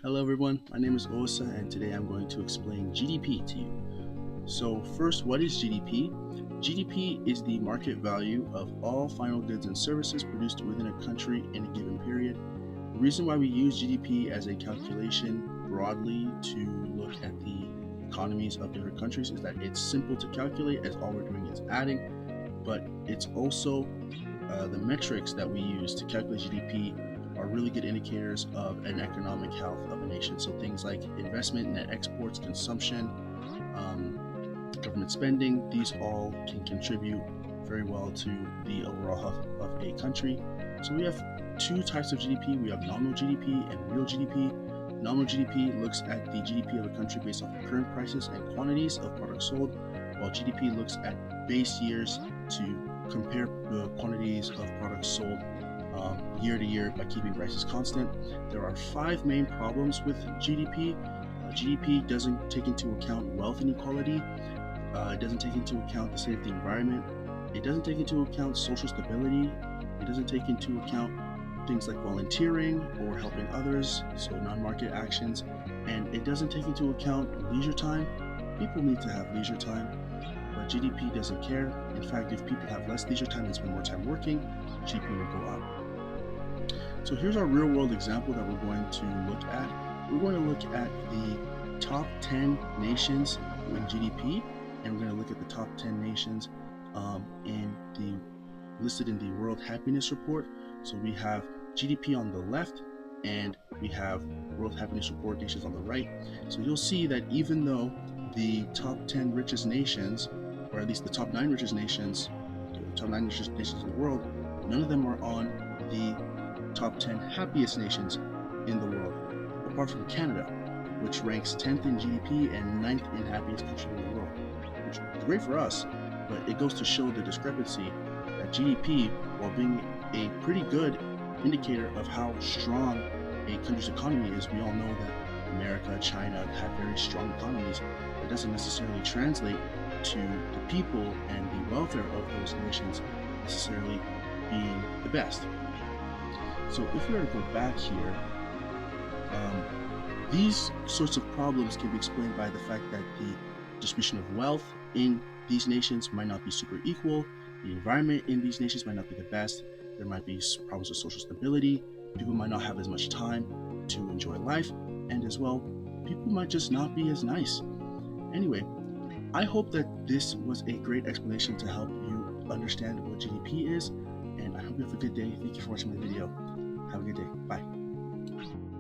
Hello everyone, my name is Osa and today I'm going to explain GDP to you. So first, what is GDP? GDP is the market value of all final goods and services produced within a country in a given period. The reason why we use GDP as a calculation broadly to look at the economies of different countries is that it's simple to calculate as all we're doing is adding, but it's also the metrics that we use to calculate GDP are really good indicators of an economic health of a nation. So things like investment, net exports, consumption, government spending, these all can contribute very well to the overall health of a country. So we have two types of GDP. We have nominal GDP and real GDP. Nominal GDP looks at the GDP of a country based off of current prices and quantities of products sold, while GDP looks at base years to compare the quantities of products sold year to year by keeping prices constant. There are five main problems with GDP. GDP doesn't take into account wealth inequality. It doesn't take into account the state of the environment. It doesn't take into account social stability. It doesn't take into account things like volunteering or helping others, so non-market actions. And it doesn't take into account leisure time. People need to have leisure time, but GDP doesn't care. In fact, if people have less leisure time and spend more time working, GDP will go up. So here's our real world example that we're going to look at. We're going to look at the top 10 nations in GDP, and we're going to look at the top 10 nations listed in the World Happiness Report. So we have GDP on the left, and we have World Happiness Report nations on the right. So you'll see that even though the top 10 richest nations, or at least the top 9 richest nations, the top 9 richest nations in the world, none of them are on the top 10 happiest nations in the world, apart from Canada, which ranks 10th in GDP and 9th in happiest country in the world, which is great for us, but it goes to show the discrepancy that GDP, while being a pretty good indicator of how strong a country's economy is, we all know that America, China have very strong economies. It doesn't necessarily translate to the people and the welfare of those nations necessarily being the best. So if we were to go back here, these sorts of problems can be explained by the fact that the distribution of wealth in these nations might not be super equal, the environment in these nations might not be the best, there might be problems with social stability, people might not have as much time to enjoy life, and as well, people might just not be as nice. Anyway, I hope that this was a great explanation to help you understand what GDP is, and I hope you have a good day. Thank you for watching my video. Have a good day. Bye.